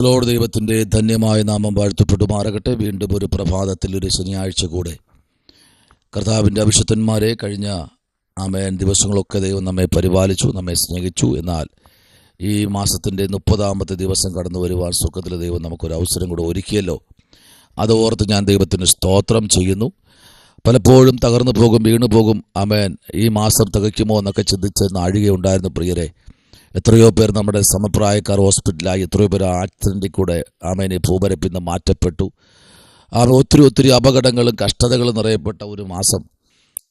Lord ദൈവത്തിൻ്റെ ധന്യമായ നാമം വാഴ്ത്തപ്പെടുമാറാകട്ടെ. വീണ്ടും ഒരു പ്രഭാതത്തിൽ ഒരു ശനിയാഴ്ച കൂടെ കർത്താവിൻ്റെ അഭിഷിക്തന്മാരെ കഴിഞ്ഞ ആമേൻ ദിവസങ്ങളൊക്കെ ദൈവം നമ്മെ പരിപാലിച്ചു, നമ്മെ സ്നേഹിച്ചു. എന്നാൽ ഈ മാസത്തിൻ്റെ 30-ാമത്തെ ദിവസം കടന്നു വരുവാൻ സുഖത്തിൽ ദൈവം നമുക്കൊരു അവസരം കൂടെ ഒരുക്കിയല്ലോ. അത് ഓർത്ത് ഞാൻ ദൈവത്തിന് സ്തോത്രം ചെയ്യുന്നു. പലപ്പോഴും തകർന്നു പോകും, വീണു പോകും. ആമേൻ, ഈ മാസം തികയ്ക്കുമോ എന്നൊക്കെ ചിന്തിച്ച് നാഴികയുണ്ടായിരുന്നു പ്രിയരെ. എത്രയോ പേർ നമ്മുടെ സമപ്രായക്കാർ ഹോസ്പിറ്റലായി, എത്രയോ പേർ ആക്സിഡൻറ്റിൽ കൂടെ ആമേൻ ഈ ഭൂപരപ്പിൽ നിന്ന് മാറ്റപ്പെട്ടു. ഒത്തിരി അപകടങ്ങളും കഷ്ടതകളും നിറയപ്പെട്ട ഒരു മാസം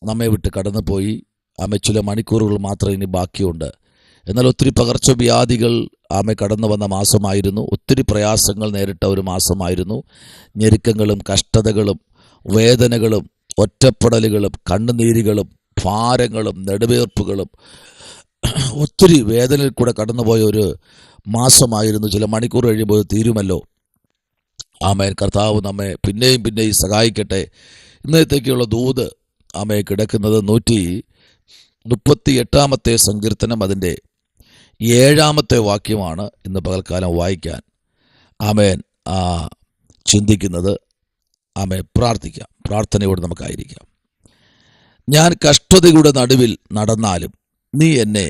നമ്മെ വിട്ട് കടന്നുപോയി. ചില മണിക്കൂറുകൾ മാത്രം ഇനി ബാക്കിയുണ്ട്. എന്നാൽ ഒത്തിരി പകർച്ചവ്യാധികൾ കടന്നു വന്ന മാസമായിരുന്നു. ഒത്തിരി പ്രയാസങ്ങൾ നേരിട്ട ഒരു മാസമായിരുന്നു. ഞെരുക്കങ്ങളും കഷ്ടതകളും വേദനകളും ഒറ്റപ്പെടലുകളും കണ്ണുനീരുകളും ഭാരങ്ങളും നെടുവേർപ്പുകളും ഒത്തിരി വേദനയിൽ കൂടെ കടന്നുപോയ ഒരു മാസമായിരുന്നു. ചില മണിക്കൂർ കഴിയുമ്പോൾ തീരുമല്ലോ. ആമേൻ, കർത്താവ് നമ്മെ പിന്നെയും സഹായിക്കട്ടെ. ഇന്നത്തേക്കുള്ള ദൂത് കിടക്കുന്നത് 138-ാമത്തെ സങ്കീർത്തനം അതിൻ്റെ 7-ാമത്തെ വാക്യമാണ് ഇന്ന് പകൽക്കാലം വായിക്കാൻ ചിന്തിക്കുന്നത്. പ്രാർത്ഥിക്കാം. പ്രാർത്ഥനയോട് നമുക്കായിരിക്കാം. ഞാൻ കഷ്ടതയുടെ നടുവിൽ നടന്നാലും നീ എന്നെ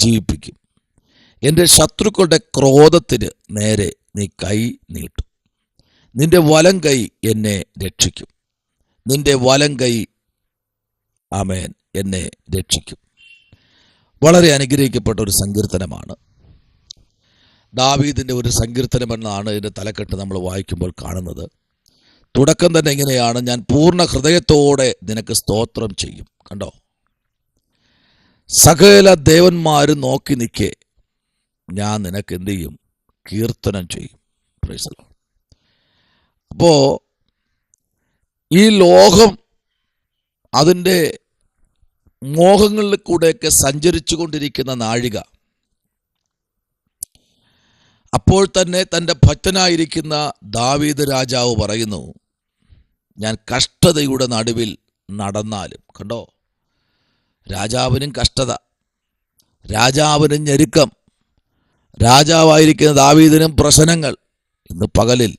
ജീവിപ്പിക്കും. എൻ്റെ ശത്രുക്കളുടെ ക്രോധത്തിന് നേരെ നീ കൈ നീട്ടും. നിന്റെ വലം കൈ എന്നെ രക്ഷിക്കും. നിന്റെ വലം കൈ എന്നെ രക്ഷിക്കും. വളരെ അനുഗ്രഹിക്കപ്പെട്ട ഒരു സങ്കീർത്തനമാണ്. ദാവീദിൻ്റെ ഒരു സങ്കീർത്തനം എന്നാണ് ഇതിൻ്റെ തലക്കെട്ട് നമ്മൾ വായിക്കുമ്പോൾ കാണുന്നത്. തുടക്കം തന്നെ ഇങ്ങനെയാണ്: ഞാൻ പൂർണ്ണ ഹൃദയത്തോടെ നിനക്ക് സ്തോത്രം ചെയ്യും. കണ്ടോ, സകല ദേവന്മാരും നോക്കി നിൽക്കെ ഞാൻ നിനക്ക് എന്ത് ചെയ്യും? കീർത്തനം ചെയ്യും. Price the Lord. അപ്പോൾ ഈ ലോകം അതിൻ്റെ മോഹങ്ങളിൽ കൂടെയൊക്കെ സഞ്ചരിച്ചു കൊണ്ടിരിക്കുന്ന നാഴിക, അപ്പോൾ തന്നെ തൻ്റെ ഭക്തനായിരിക്കുന്ന ദാവീദ് രാജാവ് പറയുന്നു, ഞാൻ കഷ്ടതയുടെ നടുവിൽ നടന്നാലും. കണ്ടോ, രാജാവിനും കഷ്ടത, രാജാവിനും ഞെരുക്കം, രാജാവായിരിക്കുന്ന ദാവീദിനും പ്രശ്നങ്ങൾ. ഇന്ന് പകലിൽ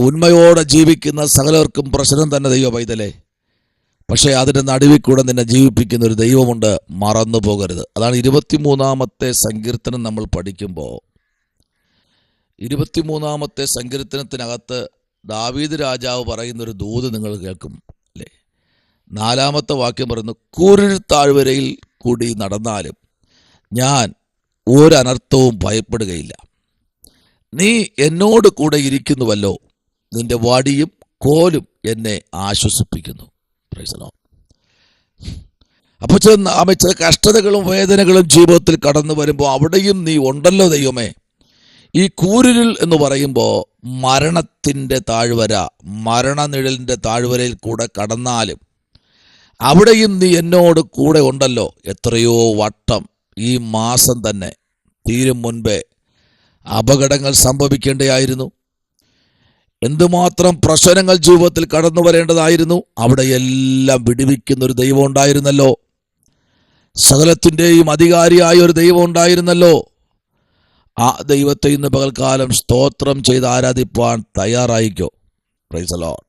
ഉണ്മയോടെ ജീവിക്കുന്ന സകലർക്കും പ്രശ്നം തന്നെ ദൈവ പൈതലേ. പക്ഷേ അതിൻ്റെ നടുവിൽ കൂടെ നിന്നെ ജീവിപ്പിക്കുന്ന ഒരു ദൈവമുണ്ട്, മറന്നു പോകരുത്. അതാണ് 23-ാമത്തെ സങ്കീർത്തനം നമ്മൾ പഠിക്കുമ്പോൾ 23-ാമത്തെ സങ്കീർത്തനത്തിനകത്ത് ദാവീദ് രാജാവ് പറയുന്നൊരു ദൂത് നിങ്ങൾ കേൾക്കും അല്ലേ. 4-ാമത്തെ വാക്യം പറയുന്നു, കൂരിൽ താഴ്വരയിൽ കൂടി നടന്നാലും ഞാൻ ഒരനർത്ഥവും ഭയപ്പെടുകയില്ല. നീ എന്നോട് കൂടെ ഇരിക്കുന്നുവല്ലോ, നിന്റെ വടിയും കോലും എന്നെ ആശ്വസിപ്പിക്കുന്നു. Price the Lord. അപ്പോൾ ചില കഷ്ടതകളും വേദനകളും ജീവിതത്തിൽ കടന്നു വരുമ്പോൾ അവിടെയും നീ ഉണ്ടല്ലോ ദൈവമേ. ഈ കൂരിരുൾ എന്ന് പറയുമ്പോൾ മരണത്തിൻ്റെ താഴ്വര, മരണനിഴലിൻ്റെ താഴ്വരയിൽ കൂടെ കടന്നാലും അവിടെയും നീ എന്നോട് കൂടെ ഉണ്ടല്ലോ. എത്രയോ വട്ടം ഈ മാസം തന്നെ തീരും മുൻപേ അപകടങ്ങൾ സംഭവിക്കേണ്ടതായിരുന്നു. എന്തുമാത്രം പ്രശ്നങ്ങൾ ജീവിതത്തിൽ കടന്നു വരേണ്ടതായിരുന്നു. അവിടെയെല്ലാം വിടുവിക്കുന്നൊരു ദൈവം ഉണ്ടായിരുന്നല്ലോ. സകലത്തിൻ്റെയും അധികാരിയായ ഒരു ദൈവം ഉണ്ടായിരുന്നല്ലോ. ആ ദൈവത്തെ ഇന്ന് പകൽക്കാലം സ്തോത്രം ചെയ്ത് ആരാധിപ്പാൻ തയ്യാറായിക്കോ. Praise the Lord.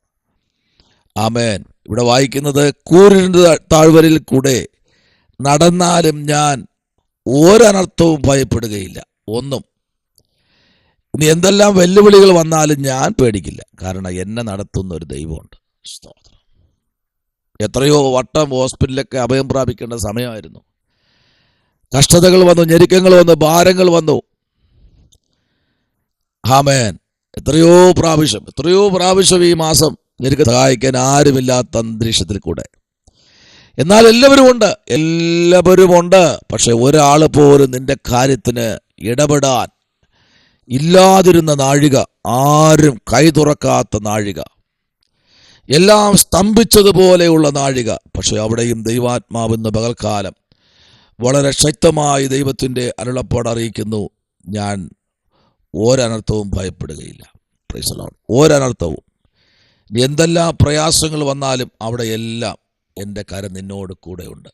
ആമേൻ. ഇവിടെ വായിക്കുന്നത്, കൂരിരുണ്ട താഴ്വരയിൽ കൂടെ നടന്നാലും ഞാൻ ഒരനർത്ഥവും ഭയപ്പെടുകയില്ല. ഒന്നും, ഇനി എന്തെല്ലാം വെല്ലുവിളികൾ വന്നാലും ഞാൻ പേടിക്കില്ല. കാരണം എന്നെ നടത്തുന്ന ഒരു ദൈവമുണ്ട്. സ്തോത്രം. എത്രയോ വട്ടം ഹോസ്പിറ്റലിലൊക്കെ അഭയം പ്രാപിക്കേണ്ട സമയമായിരുന്നു. കഷ്ടതകൾ വന്നു, ഞെരുക്കങ്ങൾ വന്നു, ഭാരങ്ങൾ വന്നു. ആമേൻ. എത്രയോ പ്രാവശ്യം ഈ മാസം എനിക്ക് സഹായിക്കാൻ ആരുമില്ലാത്ത അന്തരീക്ഷത്തിൽ കൂടെ. എന്നാൽ എല്ലാവരും ഉണ്ട്. പക്ഷെ ഒരാൾ പോലും നിന്റെ കാര്യത്തിന് ഇടപെടാൻ ഇല്ലാതിരുന്ന നാഴിക, ആരും കൈ തുറക്കാത്ത നാഴിക, എല്ലാം സ്തംഭിച്ചതുപോലെയുള്ള നാഴിക. പക്ഷെ അവിടെയും ദൈവാത്മാവെന്ന് പകൽക്കാലം വളരെ ശക്തമായി ദൈവത്തിൻ്റെ അരുളപ്പാട് അറിയിക്കുന്നു, ഞാൻ ഒരനർത്ഥവും ഭയപ്പെടുകയില്ല. Praise the Lord. ഒരനർത്ഥവും. എന്തെല്ലാം പ്രയാസങ്ങൾ വന്നാലും അവിടെയെല്ലാം എൻ്റെ കരം നിന്നോട് കൂടെ ഉണ്ട്.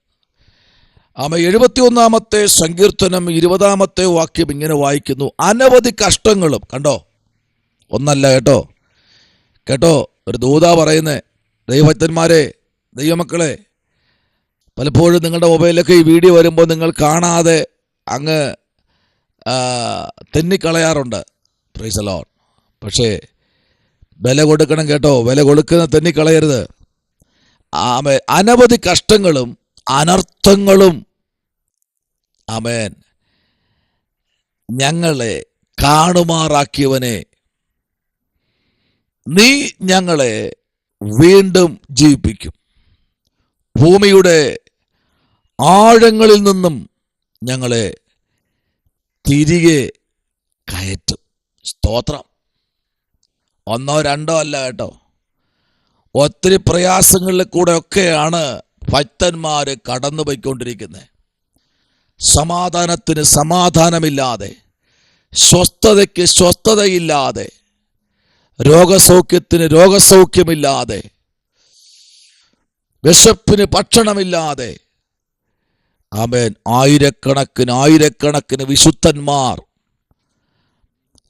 71-ാമത്തെ സങ്കീർത്തനം 20-ാമത്തെ വാക്യം ഇങ്ങനെ വായിക്കുന്നു, അനവധി കഷ്ടങ്ങളും. കണ്ടോ, ഒന്നല്ല കേട്ടോ, കേട്ടോ, ഒരു ദൂത പറയുന്നേ. ദൈവഭക്തന്മാരെ, ദൈവമക്കളെ, പലപ്പോഴും നിങ്ങളുടെ മൊബൈലിലൊക്കെ ഈ വീഡിയോ വരുമ്പോൾ നിങ്ങൾ കാണാതെ അങ്ങ് തെന്നിക്കളയാറുണ്ട്. Price the Lord. പക്ഷേ വില കൊടുക്കണം കേട്ടോ, വില കൊടുക്കുന്ന തെന്നിക്കളയരുത്. ആമേൻ. അനവധി കഷ്ടങ്ങളും അനർത്ഥങ്ങളും ആമേൻ ഞങ്ങളെ കാണുമാറാക്കിയവനെ, നീ ഞങ്ങളെ വീണ്ടും ജീവിപ്പിക്കും, ഭൂമിയുടെ ആഴങ്ങളിൽ നിന്നും ഞങ്ങളെ തിരികെ കയറ്റും. സ്തോത്രം. ഒന്നോ രണ്ടോ അല്ല കേട്ടോ, ഒത്തിരി പ്രയാസങ്ങളിൽ കൂടെ ഒക്കെയാണ് ഭക്തന്മാർ കടന്നു പോയിക്കൊണ്ടിരിക്കുന്നത്. സമാധാനത്തിന് സമാധാനമില്ലാതെ, സ്വസ്ഥതയ്ക്ക് സ്വസ്ഥതയില്ലാതെ, രോഗസൗഖ്യത്തിന് രോഗസൗഖ്യമില്ലാതെ, വിശപ്പിന് ഭക്ഷണമില്ലാതെ. ആമേൻ. ആയിരക്കണക്കിന് വിശുദ്ധന്മാർ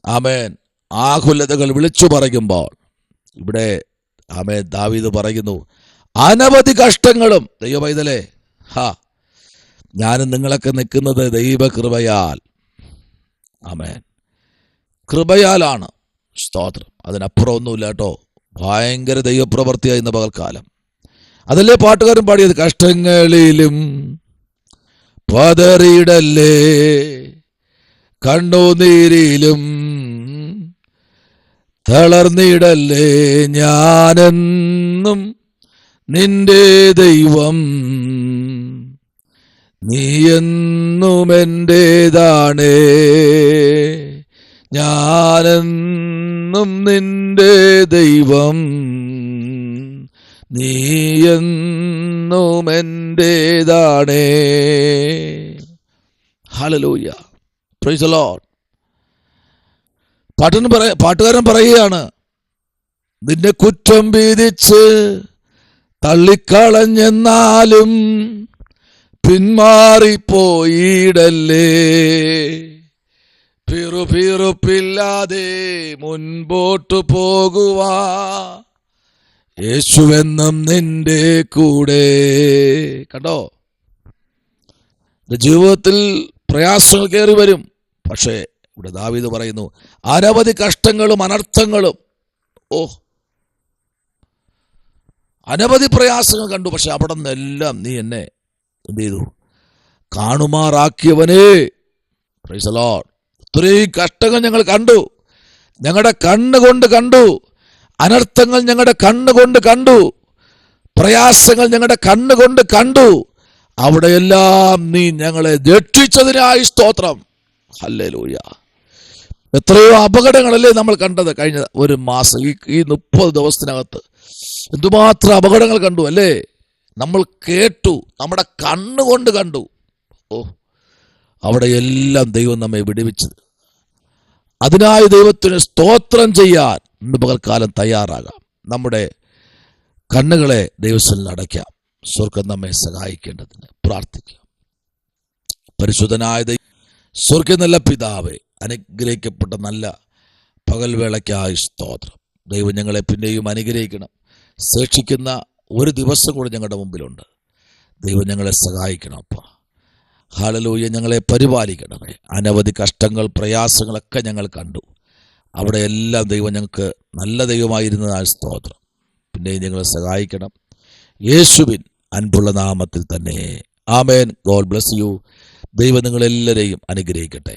ആമേൻ ആകുലതകൾ വിളിച്ചു പറയുമ്പോൾ ഇവിടെ ആമേൻ ദാവീദ് പറയുന്നു, അനവധി കഷ്ടങ്ങളും. ദൈവപൈതലേ, ഞാനും നിങ്ങളൊക്കെ നിൽക്കുന്നത് ദൈവകൃപയാൽ. ആമേൻ. കൃപയാലാണ്. സ്തോത്രം. അതിനപ്പുറം ഒന്നുമില്ല കേട്ടോ. ഭയങ്കര ദൈവപ്രവൃത്തിയായി ഇന്ന് പകൽക്കാലം. അതല്ലേ പാട്ടുകാരൻ പാടിയത്, കഷ്ടങ്ങളിലും പതറിയിടല്ലേ, കണ്ണുനീരിലും തളർന്നിടല്ലേ, ഞാനെന്നും നിന്റെ ദൈവം, നീയെന്നും എന്റേതാണേ, ഞാനെന്നും നിന്റെ ദൈവം, നീയെന്നും എന്റേതാണേ. ഹല്ലേലൂയ. Price the Lord. പാട്ടുകാരൻ പറയുകയാണ്, നിന്നെ കുറ്റം വിധിച്ച് തള്ളിക്കളഞ്ഞെന്നാലും പിന്മാറിപ്പോയിടല്ലേ, പിറുപിറുപ്പില്ലാതെ മുൻപോട്ടു പോകുവാ, യേശുവെന്നും നിന്റെ കൂടെ. കണ്ടോ, ജീവിതത്തിൽ പ്രയാസങ്ങൾ കയറി വരും. പക്ഷേ ഇവിടെ ദാവീദ് പറയുന്നു, അനവധി കഷ്ടങ്ങളും അനർത്ഥങ്ങളും. അനവധി പ്രയാസങ്ങൾ കണ്ടു. പക്ഷെ അവിടെ നിന്നെല്ലാം നീ എന്നെ എന്ത് ചെയ്തു? കാണുമാറാക്കിയവനേ. Praise the Lord. ഇത്രയും കഷ്ടങ്ങൾ ഞങ്ങൾ കണ്ടു, ഞങ്ങളുടെ കണ്ണുകൊണ്ട് കണ്ടു. അനർത്ഥങ്ങൾ ഞങ്ങളുടെ കണ്ണുകൊണ്ട് കണ്ടു. പ്രയാസങ്ങൾ ഞങ്ങളുടെ കണ്ണുകൊണ്ട് കണ്ടു. അവിടെയെല്ലാം നീ ഞങ്ങളെ രക്ഷിച്ചതിനായി സ്തോത്രം. ഹല്ലേലൂയ. എത്രയോ അപകടങ്ങളല്ലേ നമ്മൾ കണ്ടത് കഴിഞ്ഞ ഒരു മാസം, ഈ 30 ദിവസത്തിനകത്ത് എന്തുമാത്രം അപകടങ്ങൾ കണ്ടു അല്ലേ? നമ്മൾ കേട്ടു, നമ്മുടെ കണ്ണുകൊണ്ട് കണ്ടു. അവിടെയെല്ലാം ദൈവം നമ്മെ വിടുവിച്ചത്. അതിനായി ദൈവത്തിന് സ്തോത്രം ചെയ്യാൻ ഇന്ന് പകൽക്കാലം തയ്യാറാകാം. നമ്മുടെ കണ്ണുകളെ ദൈവത്തിൽ അടയ്ക്കാം. സ്വർഗം നമ്മെ സഹായിക്കേണ്ടതിന് പ്രാർത്ഥിക്കാം. പരിശുദ്ധനായ സ്വർഗം നല്ല പിതാവേ, അനുഗ്രഹിക്കപ്പെട്ട നല്ല പകൽവേളയ്ക്കായി സ്തോത്രം. ദൈവം ഞങ്ങളെ പിന്നെയും അനുഗ്രഹിക്കണം. ശേഷിക്കുന്ന ഒരു ദിവസം കൂടെ ഞങ്ങളുടെ മുമ്പിലുണ്ട്. ദൈവം ഞങ്ങളെ സഹായിക്കണം അപ്പ. ഹല്ലേലൂയ. ഞങ്ങളെ പരിപാലിക്കണമേ. അനവധി കഷ്ടങ്ങൾ പ്രയാസങ്ങളൊക്കെ ഞങ്ങൾ കണ്ടു. അവിടെയെല്ലാം ദൈവം ഞങ്ങൾക്ക് നല്ല ദൈവമായിരുന്നതായ സ്തോത്രം. പിന്നെയും ഞങ്ങളെ സഹായിക്കണം. യേശുവിൻ അൻപുള്ള നാമത്തിൽ തന്നെ. ആമേൻ. God bless you. ദൈവം നിങ്ങളെല്ലാവരെയും അനുഗ്രഹിക്കട്ടെ.